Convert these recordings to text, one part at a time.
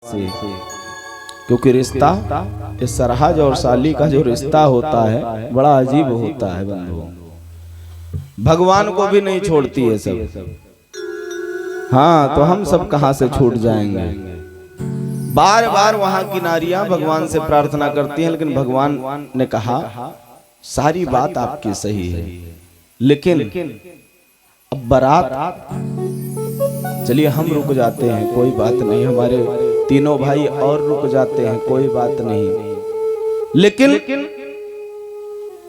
से, क्योंकि रिश्ता इस सरहज और साली का जो रिश्ता होता है बड़ा अजीब होता है बंधुओं। भगवान को भी नहीं छोड़ती है सब। हाँ, तो हम सब कहां से छूट जाएंगे। बार बार वहां की नारियां भगवान से प्रार्थना करती हैं, लेकिन भगवान ने कहा सारी बात आपकी सही है, लेकिन अब बारात, चलिए हम रुक जाते हैं, कोई बात नहीं, हमारे तीनों भाई और रुक जाते हैं, कोई बात नहीं, लेकिन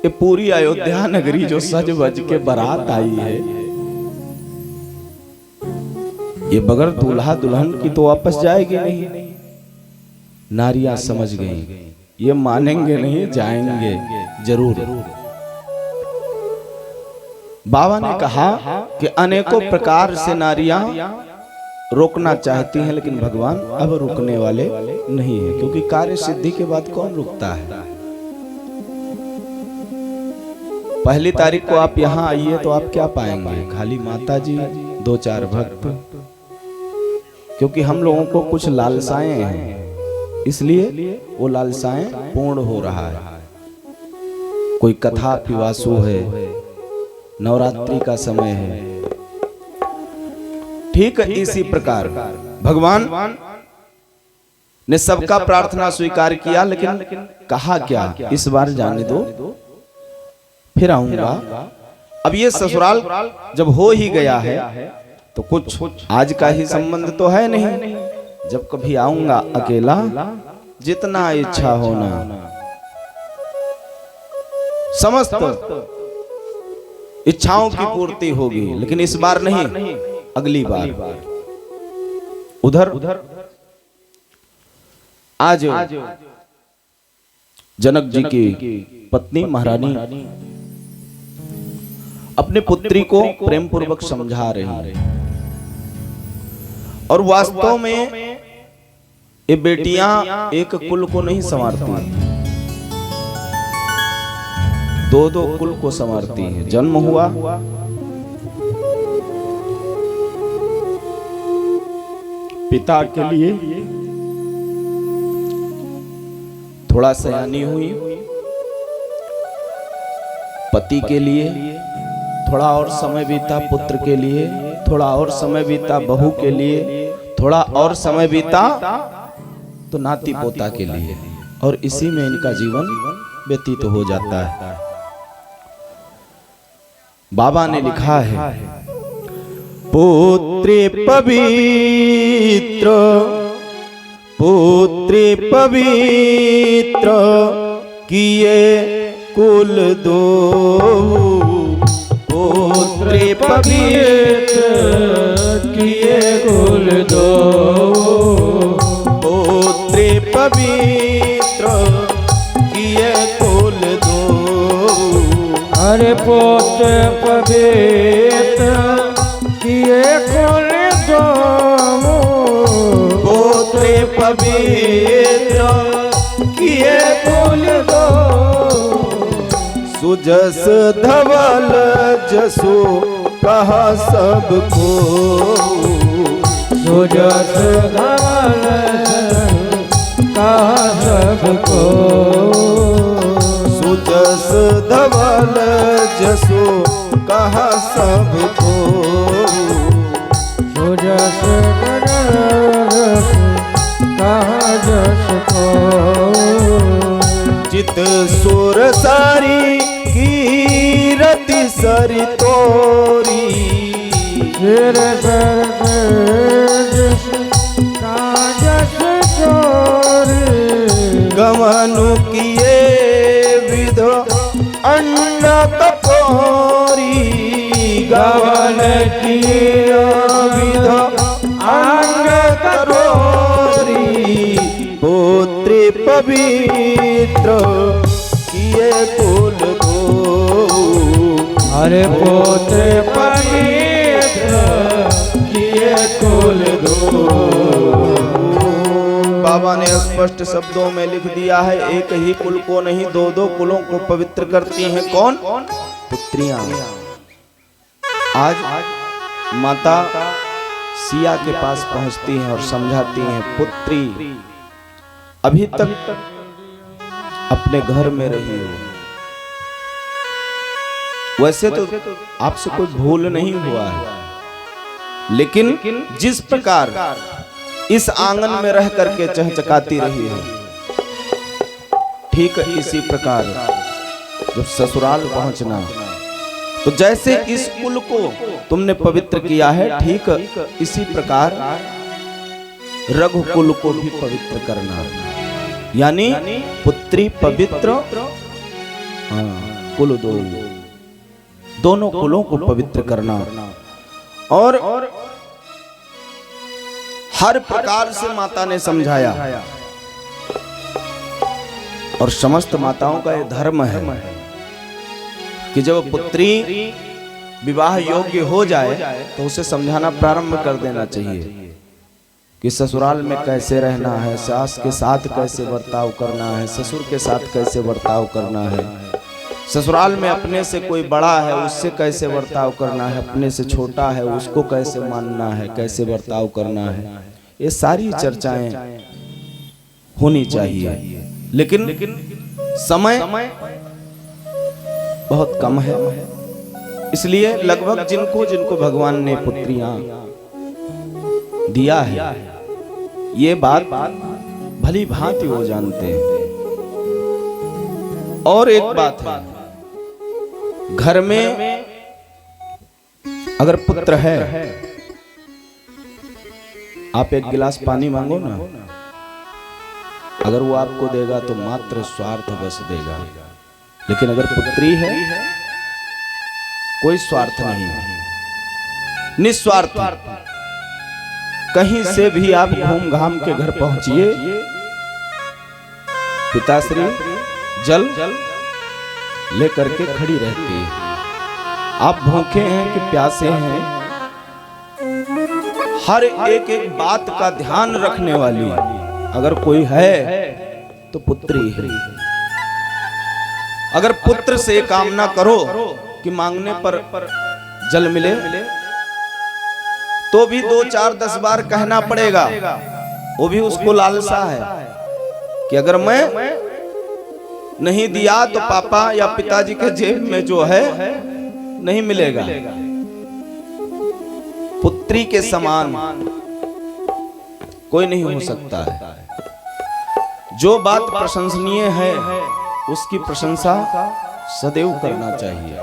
ये पूरी अयोध्या नगरी जो सज बज के बारात आई है, ये बगैर दूल्हा दुल्हन की तो वापस जाएगी नहीं। नारियां समझ गई, ये मानेंगे नहीं, जाएंगे जरूर। बाबा ने कहा कि अनेकों प्रकार से नारियां रोकना चाहती हैं, लेकिन भगवान अब रुकने वाले नहीं है, क्योंकि कार्य सिद्धि के बाद कौन रुकता है। पहली तारीख को आप यहाँ आइए तो आप क्या पाएंगे? खाली माता जी, दो चार भक्त, क्योंकि हम लोगों को कुछ लालसाएं हैं, इसलिए वो लालसाएं पूर्ण हो रहा है। कोई कथा पिवासु है, नवरात्रि का समय है, ठीक है। इसी प्रकार भगवान ने सबका प्रार्थना स्वीकार किया, लेकिन कहा क्या, इस बार जाने दो, फिर आऊंगा। अब ये ससुराल जब हो ही गया है तो कुछ आज का ही संबंध तो है नहीं। जब कभी आऊंगा अकेला, जितना इच्छा होना, समस्त इच्छाओं की पूर्ति होगी, लेकिन इस बार नहीं, अगली बार। उधर आज जनक जी की पत्नी महारानी अपने पुत्री को प्रेम पूर्वक समझा रही है, और वास्तव में ये बेटियां एक कुल को नहीं संवारती, दो दो कुल को संवारती हैं। जन्म हुआ, पिता के लिए थोड़ा सयानी हुई, पति के लिए थोड़ा और समय बीता, पुत्र के लिए थोड़ा और समय बीता, बहू के लिए थोड़ा और समय बीता, तो नाती पोता के लिए, और इसी में इनका जीवन व्यतीत हो जाता है। बाबा ने लिखा है, पुत्री पवित्र, पुत्री पवित्र किए कुल दो, पुत्री पवित्र किए कुल दो, पुत्री पवित्र किए कुल दो। अरे पुत्र पवित्र किए कुल दो, पुत्री पवित्र किए कुल दो। सुजस धवल जसो कहा सबको, सुजस धवल कहा सबको, सुजस धवल जसो कहा सबको, सुजस कहा जस को। चित सुर सारी की रति सरी तोरी, सिर सर जस का जस चोरी, गमनु किए विधो अन्न कपोरी, गवन किए विधो अन्न करोरी, पुत्री पवित्र किए कुल दो। अरे पुत्र पवित्र किए कुल दो। बाबा ने स्पष्ट शब्दों में लिख दिया है, एक ही कुल को नहीं, दो दो कुलों को पवित्र करती हैं। कौन? पुत्रियां। आज माता सिया के पास पहुंचती हैं और समझाती हैं, पुत्री अभी तक अपने घर में रही हो, वैसे तो आपसे कोई भूल नहीं हुआ है, लेकिन जिस प्रकार इस आंगन में रह करके चहचकाती रही हो, ठीक इसी प्रकार जब ससुराल पहुंचना तो जैसे इस कुल को तुमने पवित्र किया है, ठीक इसी प्रकार रघुकुल को भी पवित्र करना। यानी पुत्री पवित्र, कुल दोनों कुलों को पवित्र करना। और हर प्रकार से माता ने समझाया, और समस्त माताओं का यह धर्म है कि जब पुत्री विवाह योग्य हो जाए तो उसे समझाना प्रारंभ कर देना चाहिए कि ससुराल में कैसे रहना है, सास के साथ कैसे बर्ताव करना है, ससुर के साथ कैसे बर्ताव करना है, ससुराल में अपने से कोई बड़ा है उससे कैसे बर्ताव करना है, अपने से छोटा है उसको कैसे मानना है, कैसे बर्ताव करना है। ये सारी चर्चाएं होनी चाहिए, लेकिन समय बहुत कम है, इसलिए लगभग जिनको भगवान ने पुत्रियां दिया है ये बात भली भांति वो जानते हैं। और एक बात है, घर में अगर पुत्र है, आप एक गिलास पानी मांगो ना, अगर वो आपको देगा तो मात्र स्वार्थ बस देगा, लेकिन अगर पुत्री है कोई स्वार्थ नहीं, निस्वार्थ। कहीं से भी आप घूम घाम के घर पहुंचिए, पिताश्री जल लेकर के खड़ी रहती है। आप भूखे हैं कि प्यासे हैं, हर एक बात का ध्यान रखने वाली अगर कोई है तो पुत्री है। अगर पुत्र से कामना करो कि मांगने पर जल मिले तो भी 2, 4, 10 बार कहना पड़ेगा, वो भी उसको लालसा है कि अगर मैं नहीं दिया तो पापा या पिताजी के जेब में जो है नहीं मिलेगा। पुत्री के समान कोई नहीं हो सकता है। जो बात प्रशंसनीय है उसकी प्रशंसा सदैव करना चाहिए।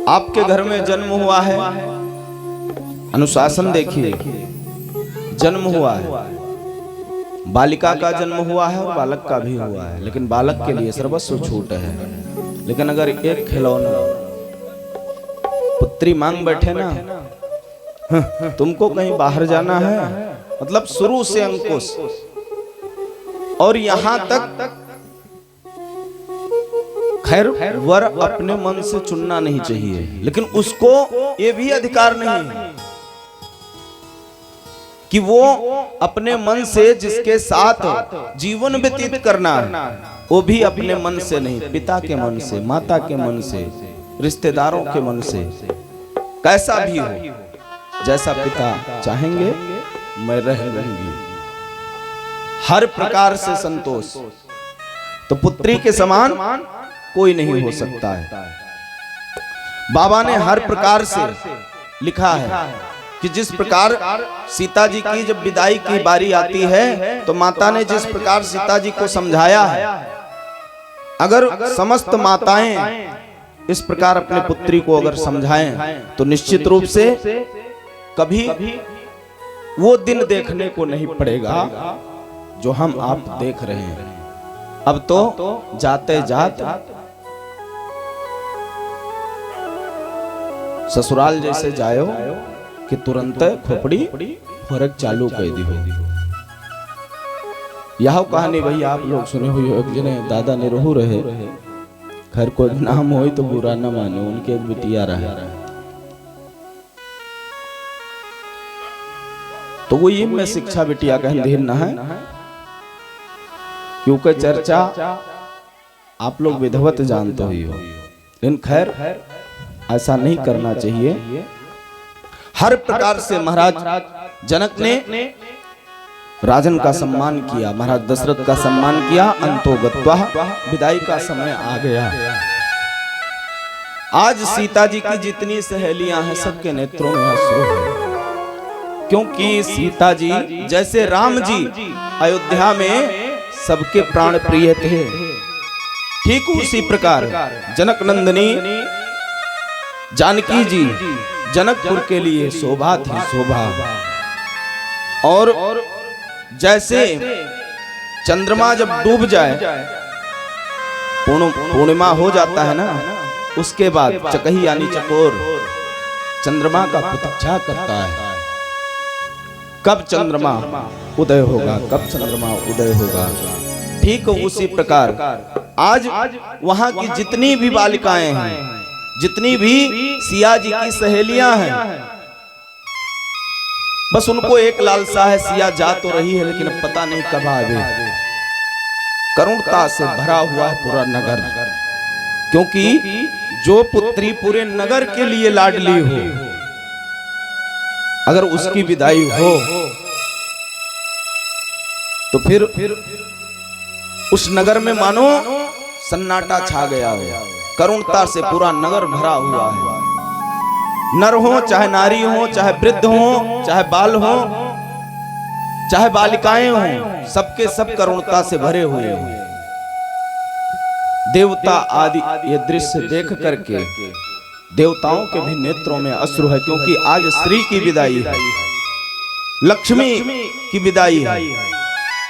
आपके घर में जन्म हुआ है, अनुशासन देखिए, जन्म हुआ है, बालिका का जन्म हुआ है और बालक का भी हुआ है, लेकिन बालक के लिए सर्वस्व छूट है। लेकिन अगर एक खिलौना पुत्री मांग बैठे ना, तुमको कहीं बाहर जाना है, मतलब शुरू से अंकुश और यहां तक, खैर वर अपने मन से चुनना नहीं चाहिए, लेकिन उसको ये भी अधिकार नहीं है कि वो अपने मन से जिसके साथ जीवन व्यतीत करना है वो भी अपने मन से नहीं, पिता के मन से, माता के मन से, रिश्तेदारों के मन से, कैसा भी हो, जैसा पिता चाहेंगे मैं रह लूंगी, हर प्रकार से संतोष। तो पुत्री के समान कोई नहीं हो सकता है। बाबा ने हर प्रकार से लिखा है कि जिस प्रकार सीता जी की जब विदाई की बारी आती है तो माता ने जिस प्रकार सीता जी को समझाया है, अगर समस्त माताएं इस प्रकार अपने पुत्री को अगर समझाएं तो निश्चित रूप से कभी वो दिन देखने को नहीं पड़ेगा जो हम आप देख रहे हैं। अब तो जाते जात ससुराल जैसे जायो कि तुरंत खोपड़ी फर्क चालू कर दी हो। यह कहानी भाई आप लोग सुने हुए एक जने दादा ने रहू रहे, खैर कोई नाम हो तो बुरा न माने, उनके एक बिटिया रहा, तो वो ये में शिक्षा बिटिया का हिंदी न है, क्योंकि चर्चा आप लोग विधवत जानते ही हो, लेकिन खैर ऐसा नहीं करना चाहिए। हर प्रकार से महाराज जनक ने राजन का सम्मान किया, महाराज दशरथ का सम्मान किया। अंतो गत्वा, विदाई का समय आ गया। आज सीता जी की जितनी सहेलियां हैं सबके नेत्रों में अश्रु है, क्योंकि सीता जी जैसे राम जी अयोध्या में सबके प्राण प्रिय थे, ठीक उसी प्रकार जनक नंदिनी जानकी जी जनकपुर के लिए शोभा थी, शोभा। और जैसे चंद्रमा जब डूब जाए, पूर्णिमा हो जाता है ना, उसके बाद चकही यानी चकोर चंद्रमा का प्रतीक्षा करता है, कब चंद्रमा उदय होगा, कब चंद्रमा उदय होगा। ठीक उसी प्रकार आज वहां की जितनी भी बालिकाएं हैं, जितनी भी सिया जी की सहेलियां हैं, बस उनको एक लालसा है, सिया जा तो रही है लेकिन अब पता नहीं कब आवे। करुणता से भरा हुआ है पूरा नगर, क्योंकि जो पुत्री पूरे नगर के लिए लाडली हो, अगर उसकी विदाई हो तो फिर उस नगर में मानो सन्नाटा छा गया हो। करुणता से पूरा नगर भरा हुआ है। नर हो चाहे नारी हो, चाहे वृद्ध हो, चाहे बाल हो, चाहे बालिकाएं हो, सबके सब करुणता से भरे हुए हैं। देवता आदि ये दृश्य देख करके देवताओं के भी नेत्रों में अश्रु है, क्योंकि आज श्री की विदाई है, लक्ष्मी की विदाई है।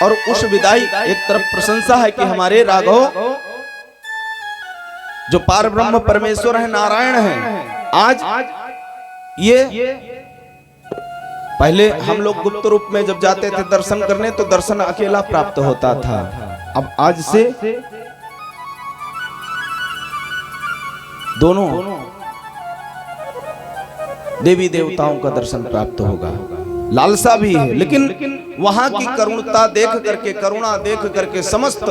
और उस विदाई एक तरफ प्रशंसा है कि हमारे राघव जो पार ब्रह्म परमेश्वर है, नारायण है, आज ये पहले हम लोग गुप्त रूप में जब जाते थे दर्शन करने तो दर्शन अकेला प्राप्त होता था। अब आज से दोनों देवी देवताओं का दर्शन प्राप्त होगा। लालसा भी है, लेकिन वहां की करुणता देख करके, करुणा देख करके समस्त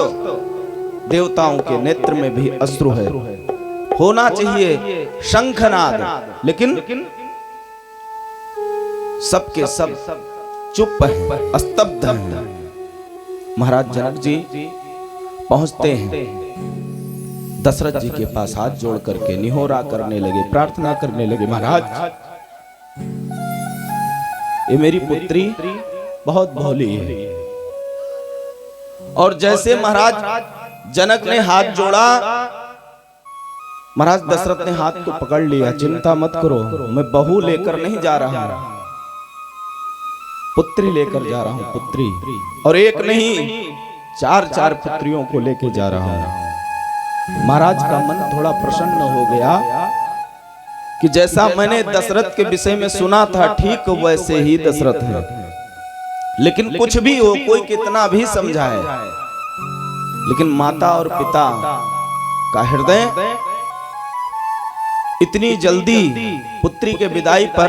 देवताओं के नेत्र में भी अश्रु है। होना चाहिए शंखनाद, लेकिन सबके सब चुप है, स्तब्ध है। महाराज जनक जी पहुंचते हैं, दशरथ जी के पास हाथ जोड़ करके निहोरा करने लगे, प्रार्थना करने लगे, महाराज ये मेरी पुत्री बहुत भोली है। और जैसे महाराज जनक ने हाथ जोड़ा, महाराज दशरथ ने हाथ को पकड़ लिया, चिंता मत करो, मैं बहू लेकर नहीं जा रहा हूं, पुत्री लेकर जा रहा हूं, पुत्री। और एक नहीं, चार चार पुत्रियों को लेकर जा रहा हूं। महाराज का मन थोड़ा प्रसन्न हो गया कि जैसा मैंने दशरथ के विषय में सुना था ठीक वैसे ही दशरथ है। लेकिन कुछ भी हो, कोई कितना भी समझाए, लेकिन माता और पिता का हृदय इतनी जल्दी पुत्री के विदाई पर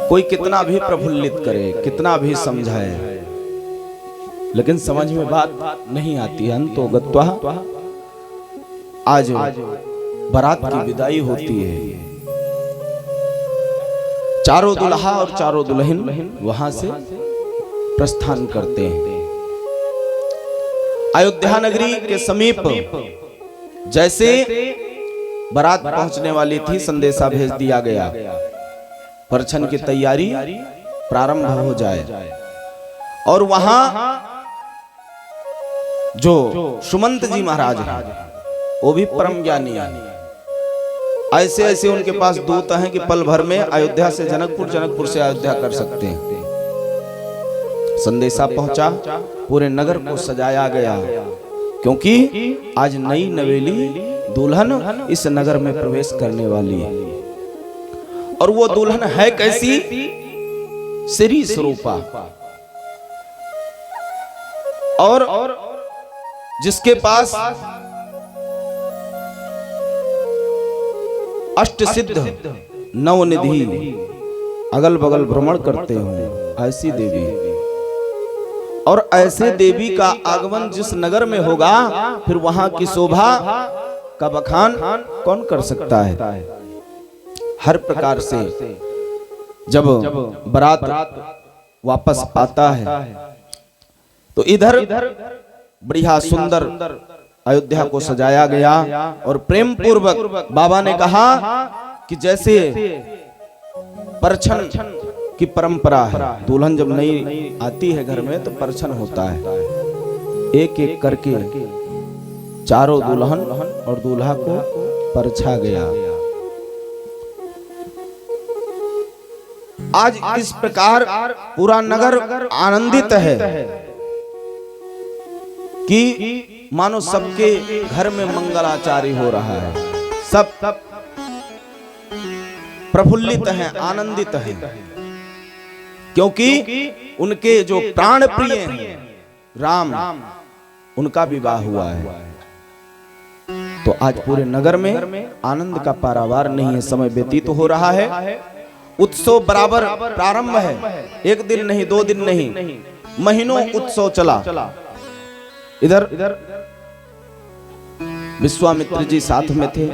कोई कितना भी प्रफुल्लित करे, कितना भी समझाए, लेकिन समझ में बात नहीं आती। अंतो गत्वा, आज बारात की विदाई होती है, चारों दुल्हा और चारों दुल्हन वहां से प्रस्थान करते हैं। अयोध्या नगरी के समीप जैसे बारात पहुंचने वाली थी, संदेशा भेज दिया गया, परछन की तैयारी प्रारंभ हो जाए। और वहां जो सुमंत जी महाराज हैं, वो भी परम ज्ञानी है। ऐसे ऐसे उनके पास दूत हैं कि पल भर में अयोध्या से जनकपुर, जनकपुर से अयोध्या कर सकते हैं। संदेशा पहुंचा, पूरे नगर को सजाया गया, क्योंकि आज नई नवेली दुल्हन इस नगर में प्रवेश करने वाली है। और वो दुल्हन है कैसी? श्री स्वरूपा, और जिसके पास अष्ट सिद्ध नवनिधि अगल बगल भ्रमण करते हो, ऐसी देवी। और ऐसे देवी का आगमन जिस नगर में होगा, फिर वहां की शोभा का बखान कौन कर सकता है? हर प्रकार से जब बारात वापस आता है तो इधर बढ़िया सुंदर अयोध्या को सजाया गया और प्रेम पूर्वक बाबा ने कहा कि जैसे परछन की परंपरा है, दुल्हन जब नई आती है घर में तो परछन होता है, एक एक करके चारों दुल्हन और दूल्हा को परछा गया। आज इस प्रकार पूरा नगर आनंदित है कि मानो सबके घर में मंगलाचारी हो रहा है, सब प्रफुल्लित हैं, आनंदित हैं, क्योंकि उनके जो प्राण प्रिय हैं राम, उनका विवाह हुआ है। तो आज पूरे नगर में आनंद का पारावार नहीं है, समय व्यतीत हो रहा है, उत्सव बराबर प्रारंभ है, एक दिन नहीं, 2 दिन नहीं, महीनों उत्सव चला। इधर विश्वामित्र जी साथ में थे।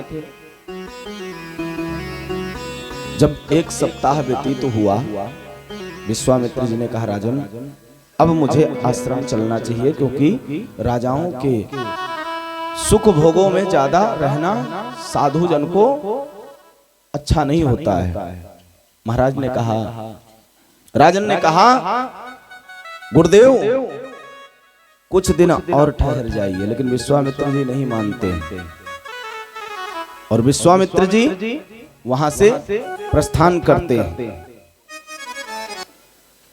जब 1 सप्ताह व्यतीत हुआ, विश्वामित्र जी ने कहा राजन अब मुझे आश्रम चलना चाहिए, क्योंकि राजाओं के सुख भोगों में ज्यादा रहना साधु जन को अच्छा नहीं होता है। महाराज ने कहा, राजन ने कहा गुरुदेव कुछ दिन और ठहर जाइए, लेकिन विश्वामित्र जी नहीं मानते और विश्वामित्र जी वहां से प्रस्थान करते हैं।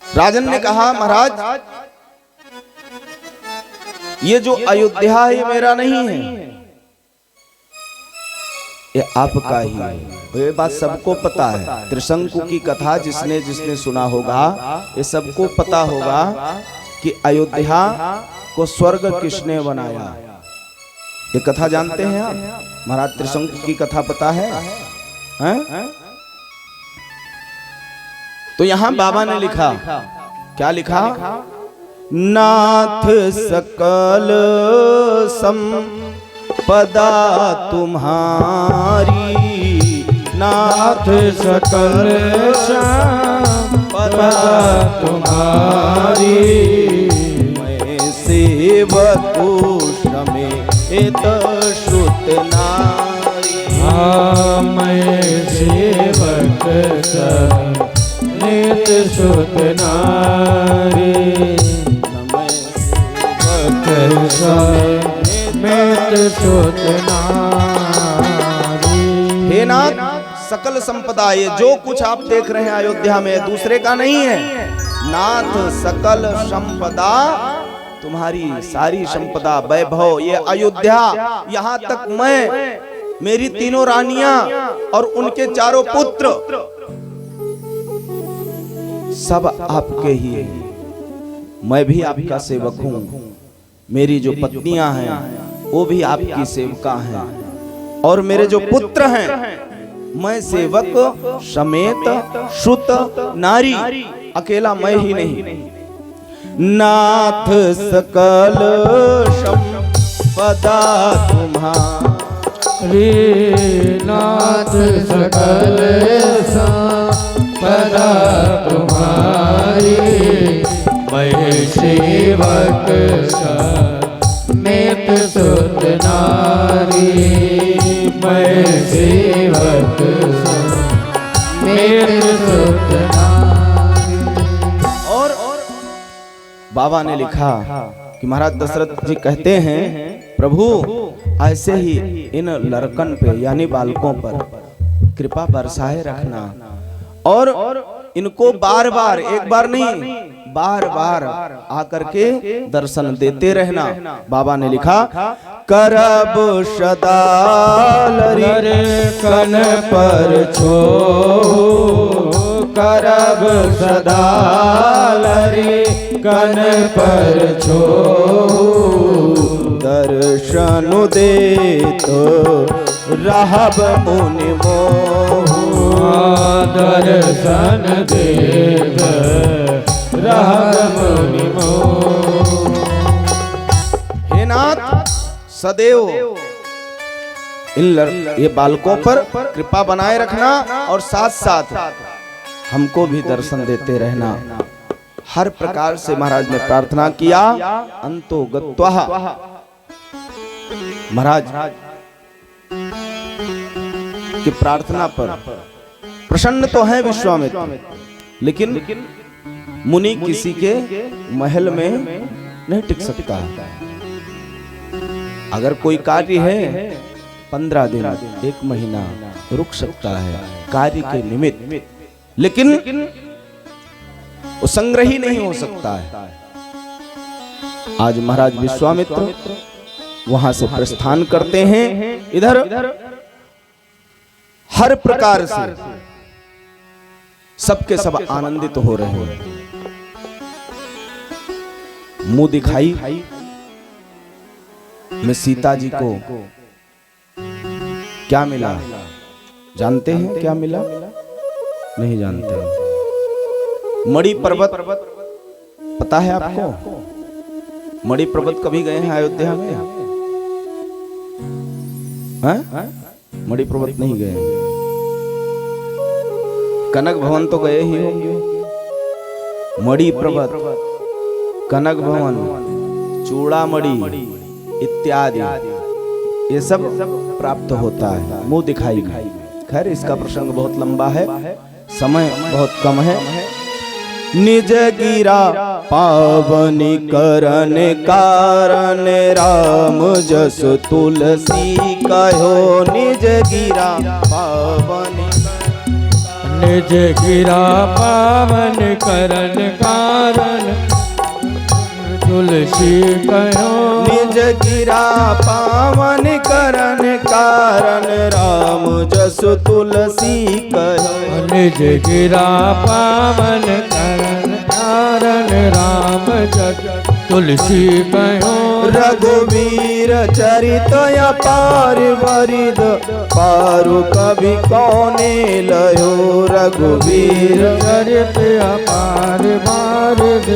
राजन ने कहा महाराज ये जो अयोध्या है ये मेरा नहीं है, ये आपका ही है। ये बात सबको पता है, त्रिशंकु की कथा जिसने जिसने सुना होगा ये सबको पता होगा कि अयोध्या को स्वर्ग किसने बनाया। ये कथा जानते हैं आप? महाराज त्रिशंकु की कथा पता है? तो यहां बाबा ने लिखा, क्या लिखा? नाथ सकल संपदा तुम्हारी, नाथ सकल संपदा तुम्हारी, मैं सेवक समेत श्रुत नारी। मैं सेवक समेत श्रुत नारी, समेत श्रुत नारी। हे नाथ सकल संपदा, ये जो कुछ आप देख रहे हैं अयोध्या में दूसरे का नहीं है। नाथ सकल संपदा तुम्हारी, सारी संपदा वैभव ये अयोध्या, यहाँ तक मैं, मेरी 3 रानियां और उनके 4 पुत्र सब आपके ही हैं। मैं भी आपका सेवक हूँ, मेरी जो पत्नियां हैं वो भी आपकी सेवका हैं, और मेरे जो पुत्र हैं मैं सेवक समेत श्रुत नारी, अकेला मैं ही नहीं। नाथ सकल संपदा तुम्हारी, नाथ सकल संपदा तुम्हारी, मैं सेवक समेत श्रुत नारी, मैं सेवक समेत श्रुत नारी। और बाबा ने लिखा कि महाराज दशरथ जी कहते हैं प्रभु ऐसे ही इन लड़कन पे यानी बालकों पर कृपा बरसाए रखना, और इनको बार बार, एक बार नहीं बार बार आकर के दर्शन देते रहना। बाबा ने लिखा करब सदा कन पर छो, करब सदा कन पर छो, दर्शन दे तो रहब मुनि मोह, दर्शन देव रहब मुनि मोह। हे नाथ सदैव ये बालकों पर कृपा बनाए रखना और साथ साथ हमको भी दर्शन देते रहना। हर प्रकार से महाराज ने प्रार्थना किया। अंतो गत्वा महाराज की प्रार्थना पर प्रसन्न तो है विश्वामित्र, लेकिन मुनि किसी के महल में नहीं टिक सकता। अगर कोई कार्य है 15 दिन 1 महीना रुक सकता है कार्य के निमित्त, लेकिन वो संग्रही नहीं हो सकता है। आज महाराज विश्वामित्र वहां से प्रस्थान करते हैं। इधर हर प्रकार से सबके सब आनंदित हो रहे हैं। मुंह दिखाई में सीता जी को क्या मिला जानते हैं? क्या मिला? नहीं जानते। मणि पर्वत पता है आपको? मणि पर्वत कभी गए हैं अयोध्या में? हैं? मणि पर्वत नहीं गए। कनक भवन तो गए ही होंगे। मणि पर्वत, कनक भवन, चूड़ामणि इत्यादि ये सब प्राप्त होता है मुंह दिखाई में। खैर इसका प्रसंग बहुत लंबा है, समय बहुत कम है। निज गिरा पावनी करन कारण राम जस तुलसी कहो। निज गिरा पावनी, निज गिरा पावन करन कारण तुलसी कहो। निज गिरा पावन करन कारण राम जस तुलसी कहो। निज गिरा पावन करन कारण राम जस तुलसी कहो। रघुवीर चरित अपार वरिद पारु कवि कौने लयो। रघुवीर चरित अपार वारिद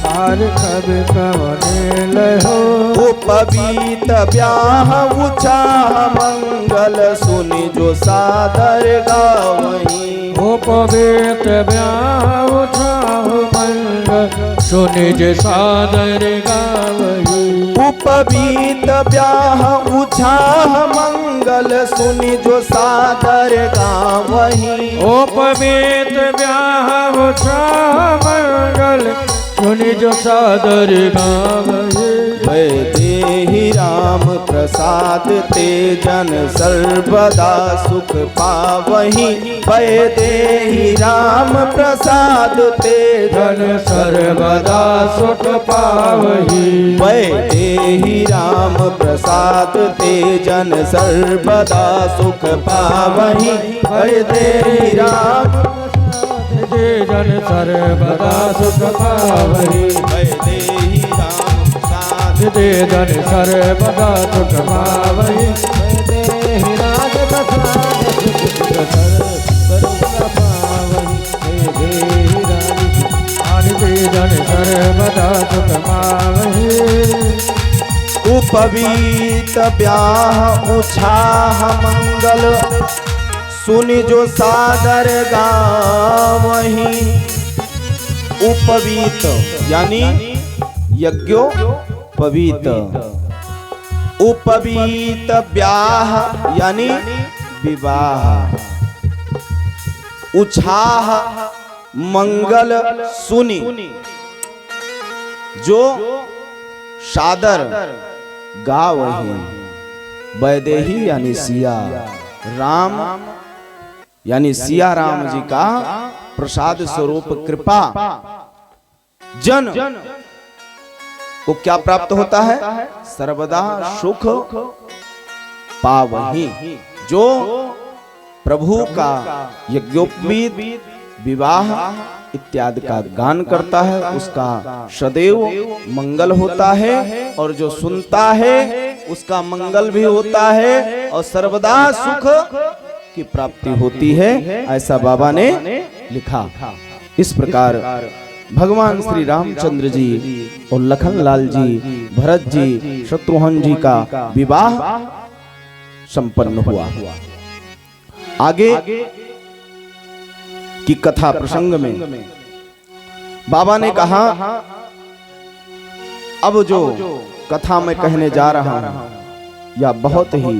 पार कवि कौने लयो। उपवीत ब्याह उछाह मंगल सुनि जो सादर गावहीं। उपवीत ब्याह उछाह मंगल सुनि जो सादर गावहीं। उपवीत ब्याह उछाह मंगल सुनि जो सादर गावहीं। उपवीत ब्याह उछाह मंगल सुनि जो सादर गावहीं। वैदेही राम प्रसाद ते जन सर्वदा सुख पावहीं। वैदेही राम प्रसाद ते जन सर्वदा सुख पावहीं। वैदेही राम प्रसाद ते जन सर्वदा सुख पावहीं। वैदेही राम ते जन सर्वदा सुख पावहीं। वैदेही राम प्रसाद ते जन सर्वदा सुख पावहीं। वैदेही राम प्रसाद सर्वदा पावहीं। वैदेही राम ते जन सर्वदा सुख पावहीं। उपवीत ब्याह उछाह मंगल सुनि जो सादर गावहीं। उपवीत यानी यज्ञोपवीत। उपवीत ब्याह यानी विवाह। उछाह मंगल सुनि जो सादर गावहीं। वैदेही यानी सिया, राम यानी सिया राम जी का प्रसाद स्वरूप कृपा जन को क्या प्राप्त होता है? सर्वदा सुख पावहीं। जो प्रभु का यज्ञोपवीत विवाह इत्यादि का गान करता है उसका सदैव मंगल होता है, और जो सुनता है उसका मंगल भी होता है और सर्वदा सुख की प्राप्ति होती है। ऐसा बाबा ने लिखा। इस प्रकार भगवान श्री रामचंद्र जी और लखन लाल जी, भरत जी, शत्रुघ्न जी का विवाह संपन्न हुआ। आगे की कथा प्रसंग में बाबा ने कहा, अब जो कथा मैं कहने जा रहा हूं या बहुत ही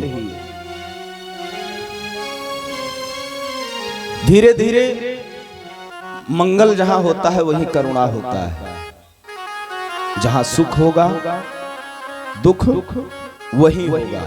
धीरे धीरे मंगल जहां होता है वही करुणा होता है। जहां सुख होगा दुख वही होगा।